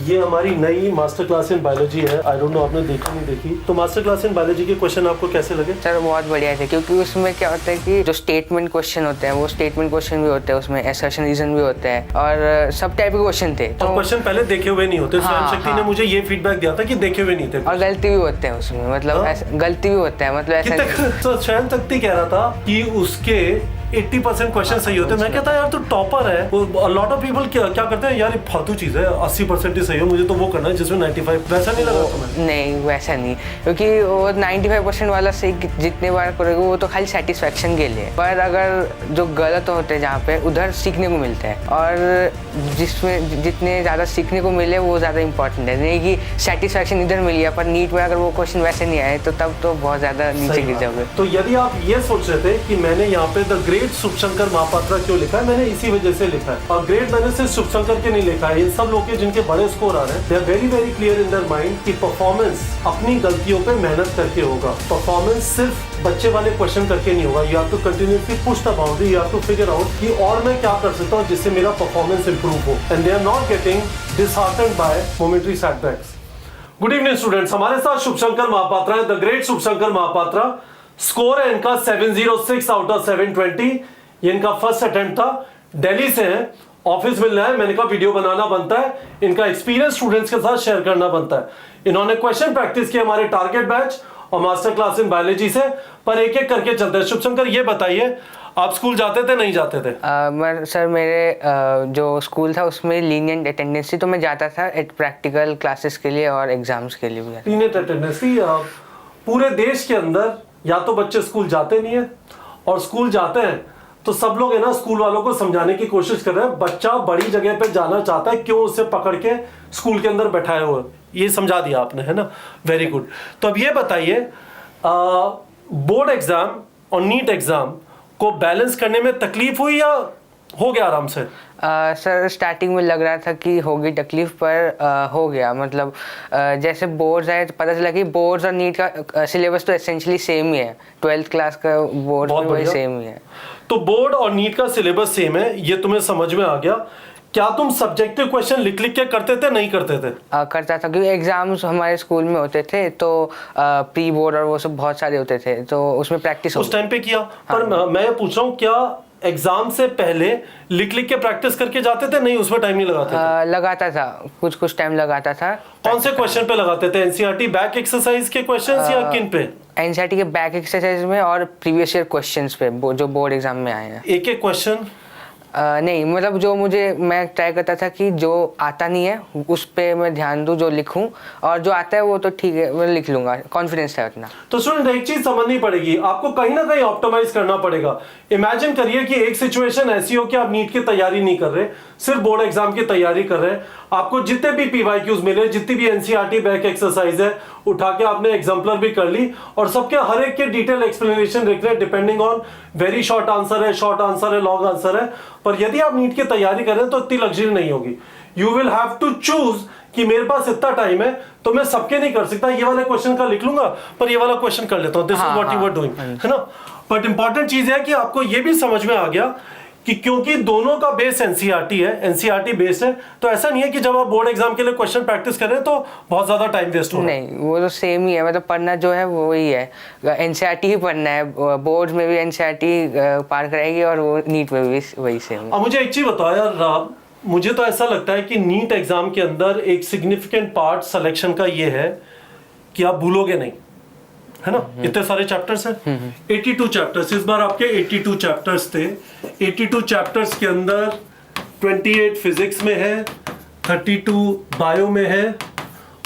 ये हमारी नई मास्टर क्लास इन बायोलॉजी है। आई डोंट नो आपने देखी नहीं देखी। तो मास्टर क्लास इन बायोलॉजी के क्वेश्चन आपको कैसे लगे? सर बहुत बढ़िया थे, क्योंकि उसमें क्या होता है कि जो स्टेटमेंट क्वेश्चन होते हैं वो स्टेटमेंट क्वेश्चन भी होते हैं, उसमें असर्शन रीजन भी होते हैं और सब टाइप के क्वेश्चन थे। तो क्वेश्चन पहले देखे हुए नहीं होते। स्वयं शक्ति ने मुझे ये फीडबैक दिया था कि देखे हुए नहीं थे और गलती भी होते हैं उसमें, मतलब गलती भी होता है, मतलब ऐसा। तो स्वयं शक्ति कह रहा था कि उसके 80% क्वेश्चन सही होते हैं। मैं कहता यार तू टॉपर है। लॉट ऑफ पीपल क्या करते हैं, यार ये फालतू चीज है, 80% ही सही हो, मुझे तो वो करना है जिसमें 95। वैसा नहीं लगा तुम्हें? नहीं वैसा नहीं, क्योंकि वो 95% वाला सही जितने बार करोगे वो तो खाली सेटिस्फेक्शन के लिए, पर अगर जो गलत होते हैं जहाँ पे उधर सीखने को मिलता है, और जिसमें जितने ज़्यादा सीखने को मिले वो ज़्यादा इंपॉर्टेंट है। नहीं कि सेटिस्फेक्शन इधर मिल गया पर नीट में अगर वो क्वेश्चन वैसे नहीं आए तो तब तो बहुत ज़्यादा नीचे गिर जाओगे। तो यदि आप ये सोच रहे थे कि मैंने यहाँ पे द ग्रेट शुभशंकर महापात्रा क्यों लिखा है, मैंने इसी वजह से लिखा है। और ग्रेट मैंने सिर्फ शुभशंकर के नहीं लिखा है, इन सब लोग के जिनके बड़े स्कोर आ रहे हैं, they are very very clear in their mind कि परफॉर्मेंस अपनी गलतियों पे मेहनत करके होगा। परफॉर्मेंस सिर्फ बच्चे वाले क्वेश्चन करके नहीं होगा। You have to continuously push the boundary, you have to figure out कि और मैं क्या कर सकता हूँ जिससे मेरा परफॉर्मेंस इंप्रूव हो, and they are not getting disheartened by momentary setbacks. Good evening students, हमारे साथ शुभशंकर महापात्रा है, the great Shubhashankar Mahapatra. Score है इनका 706 आउट ऑफ 720। ये इनका फर्स्ट अटेम्प्ट था। दिल्ली से हैं, ऑफिस मिलना है, मैंने कहा वीडियो बनाना बनता है, इनका एक्सपीरियंस स्टूडेंट्स के साथ शेयर करना बनता है। इन्होंने क्वेश्चन प्रैक्टिस किया हमारे टारगेट बैच और मास्टर क्लास इन बायोलॉजी से, पर एक एक करके चलते हैं। शुभशंकर ये बताइए, आप स्कूल जाते थे नहीं जाते थे? सर मेरे जो स्कूल था उसमें लीनियंट अटेंडेंस थी, तो मैं जाता था प्रैक्टिकल क्लासेस के लिए और एग्जाम्स के लिए भी। लीनियंट अटेंडेंस थी। पूरे देश के अंदर या तो बच्चे स्कूल जाते नहीं है, और स्कूल जाते हैं तो सब लोग है ना स्कूल वालों को समझाने की कोशिश कर रहे हैं बच्चा बड़ी जगह पे जाना चाहता है, क्यों उसे पकड़ के स्कूल के अंदर बैठाए हुए। ये समझा दिया आपने, है ना? Very good. तो अब ये बताइए, बोर्ड एग्जाम और नीट एग्जाम को बैलेंस करने में तकलीफ हुई या हो गया आराम से? सर स्टार्टिंग में लग रहा था कि होगी तकलीफ, पर हो गया। मतलब जैसे बोर्ड्स आए तो पता चला कि बोर्ड्स और नीट का सिलेबस तो एसेंशियली सेम ही है। 12th क्लास का बोर्ड भी सेम ही है। तो बोर्ड और नीट का सिलेबस सेम है, ये तुम्हें समझ में आ गया। क्या तुम सब्जेक्टिव क्वेश्चन लिख लिख के करते थे नहीं करते थे? करता था, क्योंकि एग्जाम्स हमारे स्कूल में होते थे तो प्री बोर्ड और वो सब बहुत सारे होते थे, तो उसमें प्रैक्टिस उस टाइम पे किया। पर मैं ये पूछ रहा हूँ, क्या एग्जाम से पहले लिख लिख के प्रैक्टिस करके जाते थे? नहीं, उसमें टाइम नहीं लगाते थे? लगाता था, कुछ टाइम लगाता था। कौन से क्वेश्चन पे लगाते थे? एनसीईआरटी बैक एक्सरसाइज के क्वेश्चंस या किन पे? एनसीईआरटी के बैक एक्सरसाइज में और प्रीवियस ईयर क्वेश्चंस पे जो बोर्ड एग्जाम में आए हैं। एक एक क्वेश्चन? नहीं, मतलब जो मैं ट्राई करता था कि जो आता नहीं है उस पे मैं ध्यान दूं, जो लिखूं, और जो आता है वो तो ठीक है मैं लिख लूंगा, कॉन्फिडेंस है उतना। तो स्टूडेंट एक चीज समझनी पड़ेगी, आपको कहीं ना कहीं ऑप्टिमाइज करना पड़ेगा। इमेजिन करिए कि एक सिचुएशन ऐसी हो कि आप नीट की तैयारी नहीं कर रहे, सिर्फ बोर्ड एग्जाम की तैयारी कर रहे हैं। आपको जितने भी पीवाईक्यूज मिले, जितनी भी एनसीईआरटी बैक एक्सरसाइज है, उठा के आपने एग्जाम्पलर भी कर ली और सबके हर एक के डिटेल एक्सप्लेनेशन लिख रहे, depending on very short answer है, शॉर्ट आंसर है, लॉन्ग आंसर है। पर यदि आप नीट की तैयारी कर रहे हैं तो इतनी लग्जरी नहीं होगी। You will have to choose कि मेरे पास इतना टाइम है तो मैं सबके नहीं कर सकता, ये वाले क्वेश्चन का लिख लूंगा पर ये वाला क्वेश्चन कर लेता हूं। This is what you were doing, है ना? बट इंपॉर्टेंट चीज है कि आपको ये भी समझ में आ गया कि क्योंकि दोनों का बेस एनसीईआरटी है, एनसीईआरटी बेस्ड है, तो ऐसा नहीं है कि जब आप बोर्ड एग्जाम के लिए क्वेश्चन प्रैक्टिस कर रहे हैं तो बहुत ज्यादा टाइम वेस्ट हो रहा है। नहीं, वो तो सेम ही है, मतलब पढ़ना जो है वो वही है, एनसीईआरटी ही पढ़ना है। बोर्ड में भी एनसीईआरटी पार कराएगी और वो नीट में भी वही सेम। अब मुझे एक चीज बताओ यार, मुझे तो ऐसा लगता है कि नीट एग्जाम के अंदर एक सिग्निफिकेंट पार्ट सिलेक्शन का ये है कि आप भूलोगे नहीं, है ना? इतने सारे चैप्टर्स हैं, 82 चैप्टर्स। इस बार आपके 82 चैप्टर्स थे। 82 चैप्टर्स के अंदर 28 फिजिक्स में है, 32 बायो में है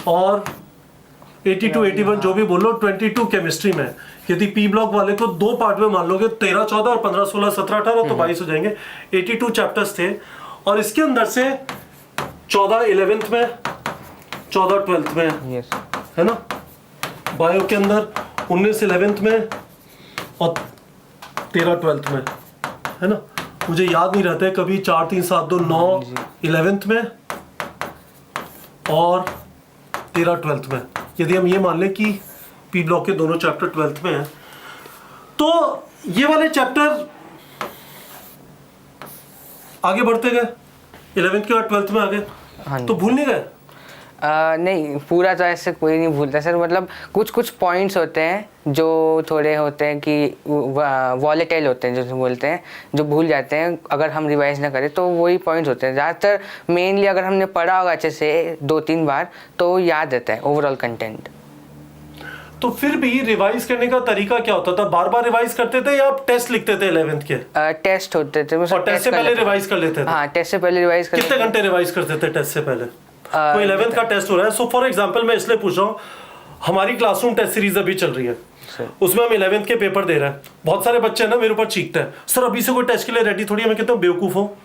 और 82, 81 जो भी बोलो, 22 केमिस्ट्री में। यदि पी ब्लॉक वाले को दो पार्ट में मान लोगे, 13, 14 और 15, 16, 17, 18 तो 22 हो जाएंगे। 82 चैप्टर्स थे और इसके अंदर से 14 11th में, 14 12th में, है ना? बायो के अंदर 19 11th में और 13 12th में, है ना? मुझे याद नहीं रहता है, कभी 4 3 7 2 9 11th में और 13 12th में। यदि हम ये मान लें कि पी ब्लॉक के दोनों चैप्टर 12th में हैं, तो ये वाले चैप्टर आगे बढ़ते गए, 11th के बाद 12th में आ गए, तो भूल नहीं गए? नहीं, पूरा तो ऐसे कोई नहीं भूलता सर, मतलब कुछ कुछ पॉइंट्स होते हैं जो थोड़े होते हैं कि वॉलेटाइल होते हैं, जैसे बोलते हैं, जो भूल जाते हैं अगर हम रिवाइज ना करें, तो वही पॉइंट्स होते हैं। ज़्यादातर मेनली अगर हमने पढ़ा होगा अच्छे से 2-3 बार तो याद रहता है ओवरऑल कंटेंट। तो फिर भी रिवाइज करने का तरीका क्या होता था? बार बार रिवाइज करते थे या आप टेस्ट लिखते थे 11th के? टेस्ट होते थे, और टेस्ट से पहले रिवाइज कर लेते थे? हाँ, टेस्ट से पहले रिवाइज कर। कितने घंटे रिवाइज करते थे टेस्ट से पहले? कोई 11th का टेस्ट हो रहा है, सो फॉर एग्जांपल मैं इसलिए पूछ रहा हूँ, हमारी क्लासरूम टेस्ट सीरीज अभी चल रही है, उसमें हम 11th के पेपर दे रहे हैं। बहुत सारे बच्चे ना मेरे ऊपर चीखते हैं, सर अभी से कोई टेस्ट के लिए रेडी थोड़ी है। मैं कहता हूँ बेवकूफ हो,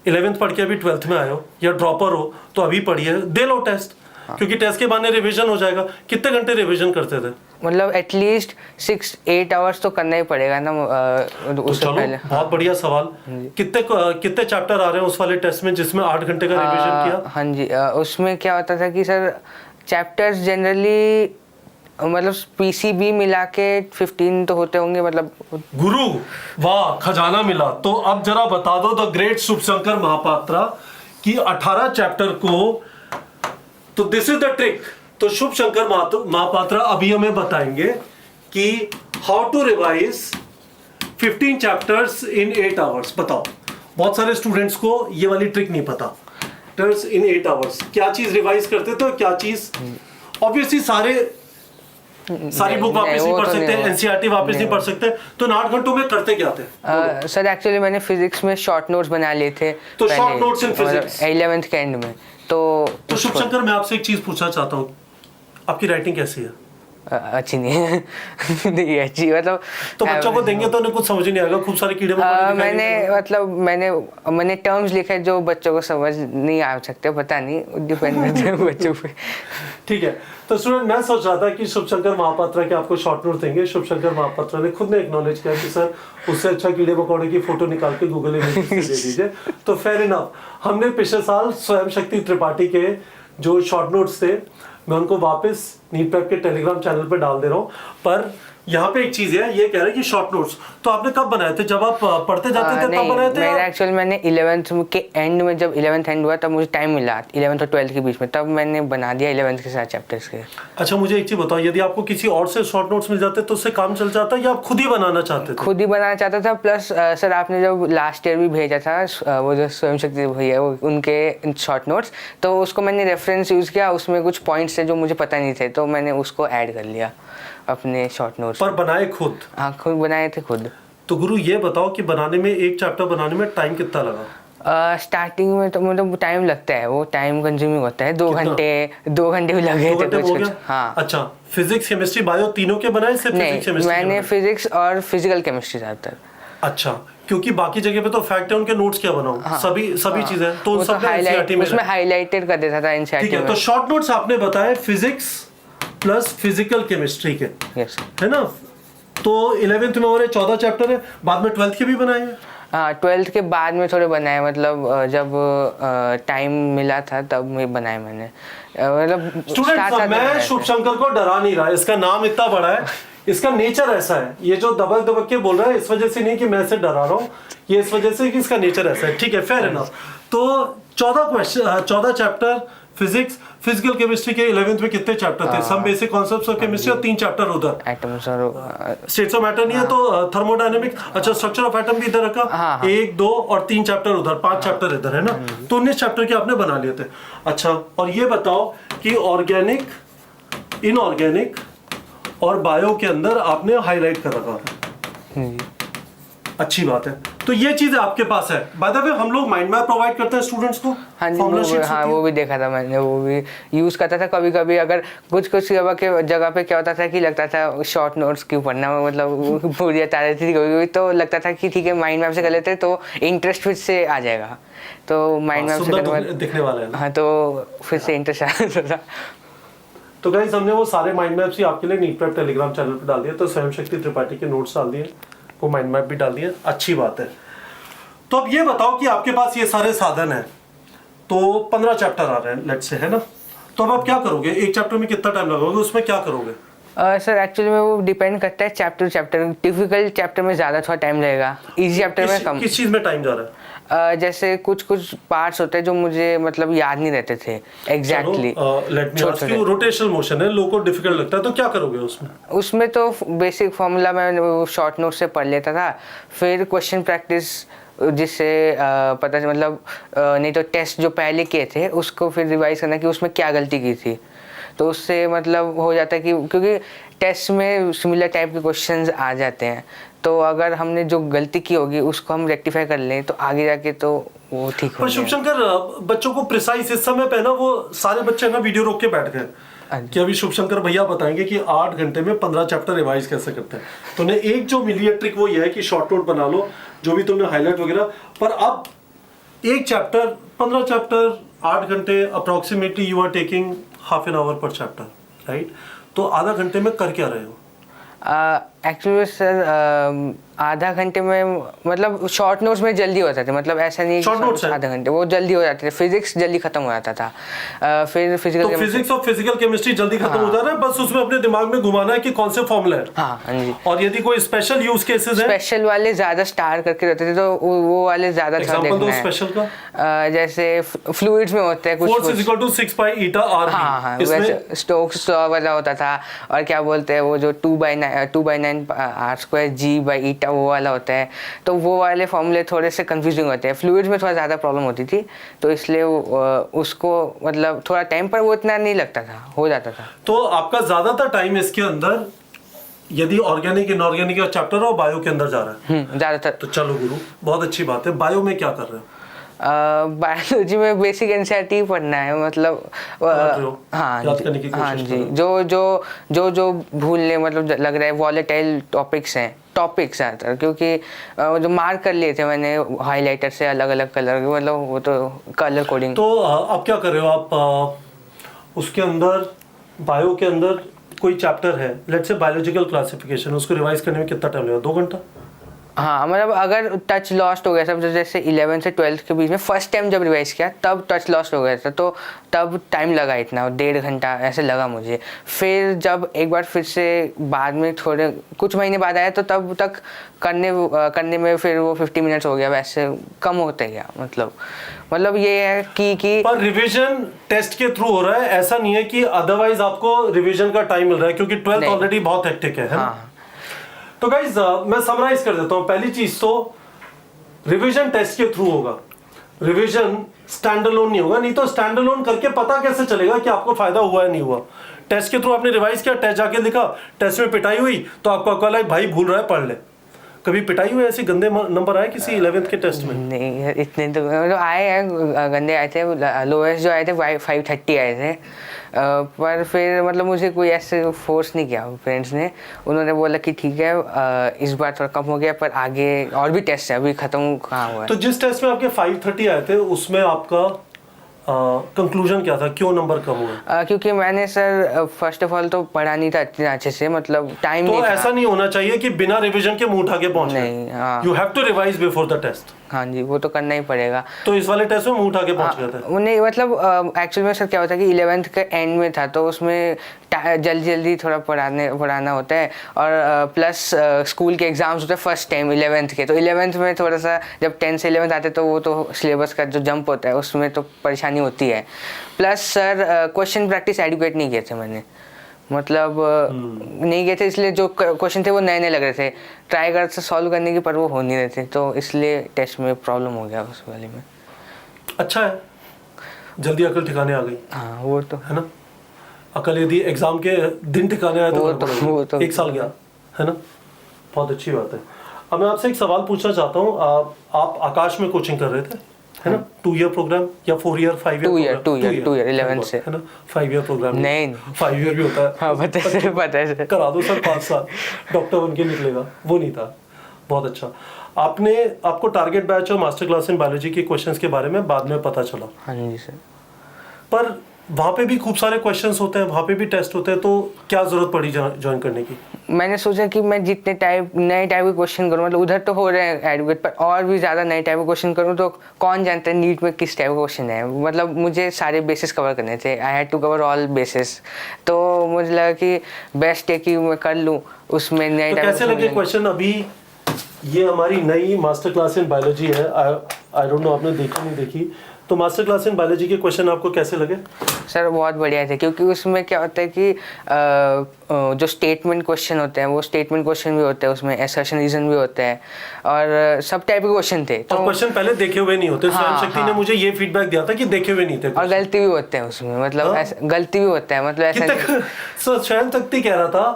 11th पढ़ के अभी 12th में आए हो या ड्रॉपर हो तो अभी पढ़िए, दे लो टेस्ट, क्योंकि टेस्ट के बाद रिवीजन हो जाएगा। कितने घंटे रिवीजन करते थे? मतलब एटलीस्ट 6-8 आवर्स तो करना ही पड़ेगा ना उससे पहले। बहुत बढ़िया सवाल। कितने चैप्टर आ रहे हैं उस वाले टेस्ट में जिसमें 8 घंटे का रिवीजन किया? हाँ जी, उसमें क्या होता था कि सर चैप्टर्स जनरली मतलब पीसीबी मिला के 15 तो होते होंगे। मतलब गुरु वाह, खजाना मिला। तो अब जरा बता दो द ग्रेट शुभशंकर महापात्रा की 18 चैप्टर को, तो दिस इज द ट्रिक। तो शुभशंकर महापात्रा अभी हमें बताएंगे कि how to revise 15 chapters in 8 hours. बताओ, बहुत सारे स्टूडेंट्स को ये वाली ट्रिक नहीं पता। चैप्टर्स इन 8 आवर्स, क्या चीज रिवाइज करते थे और क्या चीज? ऑब्वियसली सारी बुक वापस नहीं पढ़ सकते, एनसीईआरटी वापस नहीं पढ़ सकते, तो इन 8 घंटों में करते क्या थे? सर एक्चुअली मैंने फिजिक्स में शॉर्ट नोट्स बना लिए थे। तो short notes in physics 11th के एंड में। तो शुभशंकर, मैं आपसे एक चीज पूछना चाहता हूँ, आपकी राइटिंग कैसी है? अच्छी नहीं है। नहीं अच्छी, मतलब तो बच्चों को देंगे तो उन्हें कुछ समझ नहीं आएगा, खूब सारे कीड़े मैंने टर्म्स लिखे जो बच्चों को समझ नहीं आ सकते, पता नहीं, डिपेंड करते हैं बच्चों पे। ठीक है, तो स्टूडेंट मैं सोच रहा था कि शुभशंकर महापात्रा के आपको शॉर्ट नोट देंगे। शुभशंकर महापात्रा ने खुद ने एक्नॉलेज किया कि सर उससे अच्छा कीड़े मकोड़े की फोटो निकाल के गूगल इमेज से दे दीजिए। तो फेयर इनफ, हमने पिछले साल स्वयं शक्ति त्रिपाठी के जो शॉर्ट नोट्स थे, मैं उनको वापस नीट प्रेप के टेलीग्राम चैनल पे डाल दे रहा हूँ। पर यहाँ पे एक चीज है, ये कह रहे हैं कि शॉर्ट नोट्स तो आपने कब बनाए थे? जब आप पढ़ते जाते थे तब बनाए थे? मेरा एक्चुअली मैंने 11th के एंड में, जब 11th एंड हुआ तब मुझे टाइम मिला 11th और 12th के बीच में, तब मैंने बना दिया 11th के साथ चैप्टर्स के। अच्छा, मुझे एक चीज बताओ, यदि आपको किसी और से शॉर्ट नोट्स मिल जाते तो उससे काम चल जाता या आप खुद ही बनाना चाहते थे? खुद ही बनाना चाहता था। प्लस सर आपने जब लास्ट ईयर भी भेजा था वो जो स्वयं शक्ति भैया उनके शॉर्ट नोट्स, तो उसको मैंने रेफरेंस यूज किया, उसमें कुछ पॉइंट्स थे जो मुझे पता नहीं थे, तो मैंने उसको ऐड कर लिया अपने शॉर्ट नोट्स। पर बनाए खुद? हाँ, खुद बनाए थे खुद। तो गुरु ये बताओ कि बनाने में, एक चैप्टर बनाने में टाइम कितना लगा? स्टार्टिंग में तो मतलब टाइम लगता है, वो टाइम कंज्यूमिंग होता है। 2 घंटे भी लगे थे कुछ। हाँ। अच्छा, फिजिक्स केमिस्ट्री बायो तीनों के बनाए? सिर्फ फिजिक्स केमिस्ट्री? मैंने फिजिक्स और फिजिकल केमिस्ट्री ज्यादातर। अच्छा, क्योंकि बाकी जगह पे तो फैक्ट है, उनके नोट्स क्या बनाऊं? हाँ, सभी चीजें तो उन सब एनसीईआरटी में उसमें हाईलाइटेड कर देता था एनसीईआरटी में। ठीक है, तो शॉर्ट नोट्स आपने बताए फिजिक्स प्लस फिजिकल केमिस्ट्री के, है ना? तो 11th में और 14 चैप्टर है, बाद में 12th के भी बनाए हैं? हाँ, 12th के बाद में थोड़े बनाए, मतलब जब टाइम मिला था तब मैं बनाए मैंने। मतलब स्टूडेंट्स, मैं शुभशंकर को डरा नहीं रहा, इसका नाम इतना बड़ा है, इसका नेचर ऐसा है। ये जो दबक के बोल रहा है, इस वजह से नहीं कि मैं इसे डरा रहा हूँ, ये इस वजह से कि इसका नेचर ऐसा है। ठीक है, फेयर इनफ। तो 14 चैप्टर फिजिक्स, फिजिकल केमिस्ट्री के 11th में कितने चैप्टर थे? Some basic concepts of chemistry और 3 चैप्टर उधर। एटम्स और स्टेट्स ऑफ मैटर नहीं है तो थर्मोडायनेमिक, अच्छा स्ट्रक्चर ऑफ एटम भी इधर रखा। 1, 2 और 3 चैप्टर उधर, 5 चैप्टर इधर, है ना? तो 19 चैप्टर के आपने बना लिए थे। अच्छा, और ये बताओ कि ऑर्गेनिक, इनऑर्गेनिक और बायो के अंदर आपने हाईलाइट कर रखा है। अच्छी बात है, तो ये चीज आपके पास है। बाय द वे, हम लोग माइंड मैप प्रोवाइड करते हैं स्टूडेंट्स को। हाँ जी, वो भी देखा था मैंने, वो भी यूज करता था कभी कभी। अगर कुछ जगह पे क्या होता था कि लगता था शॉर्ट नोट्स क्यों पढ़ना, मतलब पूरी आता रहती थी कभी कभी, तो लगता था कि ठीक है माइंड मैप से कर लेते तो इंटरेस्ट फिर से आ जाएगा। तो माइंड मैप से दिखने वाला है। हाँ, तो फिर से इंटरेस्ट आ जाता था। तो गाइस, हमने वो सारे माइंड मैप्स ही आपके लिए नीट प्रेप टेलीग्राम चैनल पे डाल दिए। तो स्वयं शक्ति त्रिपाठी के नोट्स डाल दिए, वो माइंड मैप भी डाल दिए, अच्छी बात है। तो अब ये बताओ कि आपके पास ये सारे साधन हैं, तो 15 चैप्टर आ रहे हैं लेट्स से, है ना? तो अब आप क्या करोगे? एक चैप्टर में कितना टाइम लगाओगे, उसमें क्या करोगे? सर एक्चुअली में वो डिपेंड करता है चैप्टर। डिफिकल्ट चैप्टर में ज़्यादा थोड़ा टाइम लगेगा, इजी चैप्टर में कम। किस चीज़ में टाइम जा रहा है? जैसे कुछ कुछ पार्ट्स होते हैं जो मुझे मतलब याद नहीं रहते थे exactly. Let me ask you, rotational motion है, लोगों को डिफिकल्ट लगता है तो क्या करोगे उसमें? उसमें तो बेसिक फॉर्मूला मैं शॉर्ट नोट से पढ़ लेता था, फिर क्वेश्चन प्रैक्टिस जिससे पता चला मतलब नहीं तो टेस्ट जो पहले किए थे उसको फिर रिवाइज करना कि उसमें क्या गलती की थी, तो उससे मतलब हो जाता है कि क्योंकि टेस्ट में सिमिलर टाइप के क्वेश्चंस आ जाते हैं, तो अगर हमने जो गलती की होगी उसको हम रेक्टिफाई कर लें तो आगे जाके तो वो ठीक हो पर जाएगा। शुभशंकर, बच्चों को प्रिसाइज इस समय पे ना वो सारे बच्चे ना वीडियो रोक के बैठ गए कि अभी शुभशंकर भैया बताएंगे कि 8 घंटे में 15 चैप्टर रिवाइज कैसे करते हैं। तो ने एक जो मिली है ट्रिक वो ये है कि शॉर्ट नोट बना लो जो भी तुमने हाईलाइट वगैरह, पर अब एक चैप्टर 15 चैप्टर 8 घंटे approximately you are taking half an hour per chapter, right? तो आधा घंटे में कर क्या रहे हो? एक्चुअली सर आधा घंटे में मतलब शॉर्ट नोट्स में जल्दी हो जाते थे, मतलब ऐसा नहीं Short notes है? आधा घंटे वो जल्दी हो जाते थे। फिजिक्स जल्दी खत्म हो जाता था, फिर फिजिकल तो फिजिक्स और फिजिकल केमिस्ट्री जल्दी खत्म हो जा रहा है, बस उसमें अपने दिमाग में घुमाना है कि कौन से फॉर्मूला है। हाँ जी। और यदि कोई स्पेशल यूज केसेस है, स्पेशल वाले ज्यादा स्टार करके रहते थे तो वो वाले ज्यादा था एग्जांपल दो देखना है। स्पेशल का। जैसे फ्लूइड्स में होते हैं कुछ force is equal to 6 pi eta r. हाँ हाँ, वैसे स्टोक्स लॉ वाला होता था, और क्या बोलते हैं वो जो 2/9 r square g by eta वो वाला होता है, तो वो वाले फॉर्मूले थोड़े से कंफ्यूजिंग होते हैं। फ्लूइड्स में थोड़ा ज़्यादा प्रॉब्लम होती थी, तो इसलिए उसको मतलब थोड़ा टाइम पर वो इतना नहीं लगता था, हो जाता था। तो आपका ज्यादातर टाइम इसके अंदर यदि ऑर्गेनिक इनऑर्गेनिक का चैप्टर और बायो के अंदर जा रहा है ज़्यादातर। तो चलो गुरु, बहुत अच्छी बात है। बायो में क्या कर रहे हो? बायोलॉजी में बेसिक एनसीईआरटी पढ़ना है, मतलब हाँ याद करने की हाँ कोशिश जी, करो। जो भूलने मतलब लग रहा है वॉलेटाइल टॉपिक्स हैं ज़्यादातर, क्योंकि जो मार्क कर लिए थे मैंने हाइलाइटर से अलग अलग कलर के, मतलब वो तो कलर कोडिंग। तो आप क्या कर रहे हो? आप उसके अंदर बायो के अंदर कोई चैप्टर है, लेट्स से बायोलॉजिकल क्लासिफिकेशन, उसको रिवाइज करने में कितना टाइम लगेगा? 2 घंटा? हाँ, मतलब अगर टच लॉस्ट हो गया सब, जैसे 11 से 12 के बीच में फर्स्ट टाइम जब रिवाइज किया तब टच लॉस्ट हो गया था, तो तब टाइम लगा इतना 1.5 घंटा ऐसे लगा मुझे। फिर जब एक बार फिर से बाद में थोड़े कुछ महीने बाद आया तो तब तक करने में फिर वो 50 मिनट्स हो गया, वैसे कम होते गया। मतलब ये है कि पर रिवीजन टेस्ट के थ्रू हो रहा है, ऐसा नहीं है कि अदरवाइज आपको रिवीजन का टाइम मिल रहा है, क्योंकि 12th ऑलरेडी बहुत हेक्टिक है ना? तो गाइज मैं समराइज कर देता हूं। पहली चीज तो रिवीजन टेस्ट के थ्रू होगा, रिवीजन स्टैंड अलोन नहीं होगा। नहीं तो स्टैंड अलोन करके पता कैसे चलेगा कि आपको फायदा हुआ है नहीं हुआ? टेस्ट के थ्रू आपने रिवाइज किया, टेस्ट जाके लिखा, टेस्ट में पिटाई हुई तो आपको कल है भाई भूल रहा है पढ़ ले। कभी पिटाई हुई ऐसे गंदे नंबर आए किसी 11th के टेस्ट में? नहीं, इतने तो मतलब आए हैं, गंदे आए थे। लोएस्ट जो आए थे 530 आए थे, पर फिर मतलब मुझे कोई ऐसे फोर्स नहीं किया पेरेंट्स ने। उन्होंने बोला कि ठीक है इस बार थोड़ा कम हो गया, पर आगे और भी टेस्ट है, अभी खत्म कहाँ हुआ है। तो जिस टेस्ट में आपके 530 आए थे उसमें आपका कंक्लूजन क्या था, क्यों नंबर कम हुआ? क्योंकि मैंने सर फर्स्ट ऑफ ऑल तो पढ़ा नहीं था इतने अच्छे से, मतलब टाइम तो नहीं था। ऐसा नहीं होना चाहिए कि बिना रिवीजन के मुंह उठा के पहुंच नहीं, हाँ। You have to revise before the test. हाँ जी, वो तो करना ही पड़ेगा। तो इस वाले टेस्ट में मुंह उठा के पहुंच गए थे? नहीं, मतलब एक्चुअली में सर क्या होता है कि 11th के एंड में था, तो उसमें जल्दी थोड़ा पढ़ाना होता है, और प्लस स्कूल के एग्जाम्स होते हैं फर्स्ट टाइम 11th के, तो 11th में थोड़ा सा जब 10 से 11th आते तो वो तो सिलेबस का जो जंप होता है उसमें तो परेशानी होती है। Plus sir question practice adequate नहीं किए थे मैंने, मतलब नहीं किए थे, इसलिए जो क्वेश्चन थे वो नए लग रहे थे, ट्राई कर से सॉल्व करने की, पर वो हो नहीं रहे थे, तो इसलिए टेस्ट में प्रॉब्लम हो गया उस वाले में। अच्छा है, जल्दी अकल ठिकाने आ गई। हाँ, वो तो है ना। अकल यदि एग्जाम के दिन ठिकाने आए वो तो 1 साल गया, है ना। बहुत अच्छी बात है। अब मैं आपसे एक सवाल पूछना चाहता हूँ। आप आकाश में कोचिंग कर रहे थे, है ना? 2 ईयर प्रोग्राम या 4 ईयर 5 ईयर? 2 ईयर 11th से, है ना। 5 ईयर प्रोग्राम नहीं 5 ईयर भी होता है। हाँ, पता है करा दो सर, 5 साल डॉक्टर बन के निकलेगा, वो नहीं था। बहुत अच्छा। आपको टारगेट बैच और मास्टर क्लास इन बायोलॉजी के क्वेश्चंस के बारे में बाद में पता चला। हाँ जी सर। पर वहाँ पे भी खूब सारे क्वेश्चंस होते हैं, वहाँ पे भी टेस्ट होते हैं, तो क्या जरूरत पड़ी ज्वाइन करने की? मैंने सोचा कि मैं जितने नए टाइप के क्वेश्चन करूँ, मतलब उधर तो हो रहे हैं एडवोकेट, पर और भी ज़्यादा नए टाइप के क्वेश्चन करूँ तो कौन जानता है नीट में किस टाइप का क्वेश्चन है। मतलब मुझे सारे बेसिस कवर करने थे, I had to cover all basis, तो मुझे लगा कि बेस्ट है कि मैं कर लूँ उसमें नए तो टाइप। कैसे लगे क्वेश्चन? अभी ये हमारी नई मास्टर क्लास इन बायोलॉजी है, आई डोंट नो आपने देखी नहीं देखी, तो मास्टर क्लास इन बायोलॉजी के क्वेश्चन आपको कैसे लगे? सर बहुत बढ़िया थे, क्योंकि उसमें क्या होता है कि जो स्टेटमेंट क्वेश्चन होते हैं वो स्टेटमेंट क्वेश्चन भी होते हैं, उसमें असर्शन रीजन भी होते हैं और सब टाइप के क्वेश्चन थे। तो क्वेश्चन पहले देखे हुए नहीं होते। स्वयं शक्ति ने मुझे ये फीडबैक दिया था कि देखे हुए नहीं थे और गलती भी होते हैं उसमें, मतलब गलती भी होता है, मतलब ऐसा सो स्वयं शक्ति कह रहा था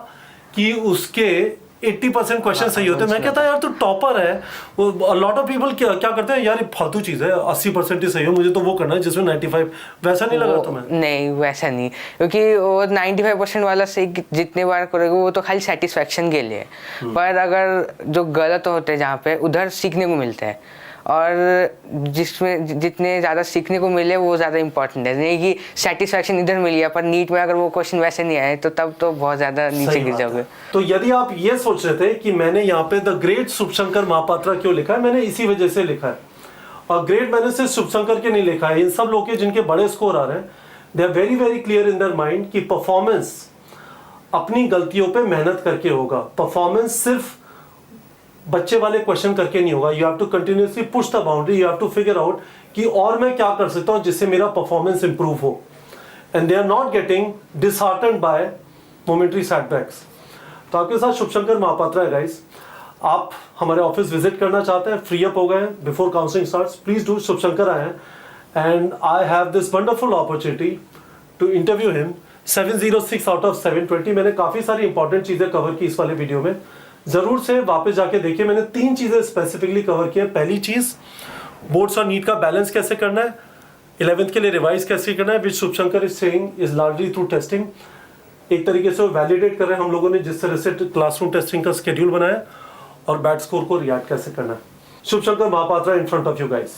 कि उसके 80% क्वेश्चन सही होते हैं। मैं कहता यार तू टॉपर है। वो लॉट ऑफ पीपल क्या करते हैं, यार ये फालतू चीज है, 80% ही सही हो, मुझे तो वो करना है जिसमें 95। वैसा नहीं लगा तुम्हें? नहीं वैसा नहीं, क्योंकि वो 95% वाला सही जितने बार करोगे वो तो खाली सेटिस्फेक्शन के लिए, पर अगर जो गलत होते हैं जहाँ पे उधर सीखने को मिलता है, और जिसमें जितने ज़्यादा सीखने को मिले वो ज़्यादा इंपॉर्टेंट है। नहीं कि सेटिस्फेक्शन इधर मिल गया पर नीट में अगर वो क्वेश्चन वैसे नहीं आए तो तब तो बहुत ज़्यादा नीचे गिर जाओगे। तो यदि आप ये सोच रहे थे कि मैंने यहाँ पे द ग्रेट शुभशंकर महापात्रा क्यों लिखा है, मैंने इसी वजह से लिखा है। और ग्रेट मैंने सिर्फ शुभशंकर के नहीं लिखा है, इन सब लोग के जिनके बड़े स्कोर आ रहे हैं, they are very very clear in their mind कि परफॉर्मेंस अपनी गलतियों पे मेहनत करके होगा। परफॉर्मेंस सिर्फ बच्चे वाले क्वेश्चन करके नहीं होगा। You have to continuously push the boundary, you have to figure out कि और मैं क्या कर सकता हूं जिससे मेरा परफॉर्मेंस इंप्रूव हो। And they are not getting disheartened by momentary setbacks. तो आपके साथ शुभशंकर महापात्रा है गाइस। आप हमारे ऑफिस विजिट करना चाहते हैं, फ्री अप हो गए before counselling starts, please do. Shubhashankar आए हैं and I have this wonderful opportunity to interview him. 706 out of 720। मैंने काफी सारी इंपॉर्टेंट चीजें कवर की इस वाले वीडियो में, जरूर से वापस जाके देखिए। मैंने 3 चीजें स्पेसिफिकली कवर की है। पहली चीज, बोर्ड्स और नीट का बैलेंस कैसे करना है, 11th के लिए रिवाइज कैसे करना है, which Shubhashankar is saying is largely through testing. एक तरीके से वैलिडेट कर रहे हैं हम लोगों ने जिस तरह से क्लासरूम टेस्टिंग का शेड्यूल बनाया, और बैड स्कोर को रिएक्ट कैसे करना है। Shubhashankar Mahapatra in front of you guys.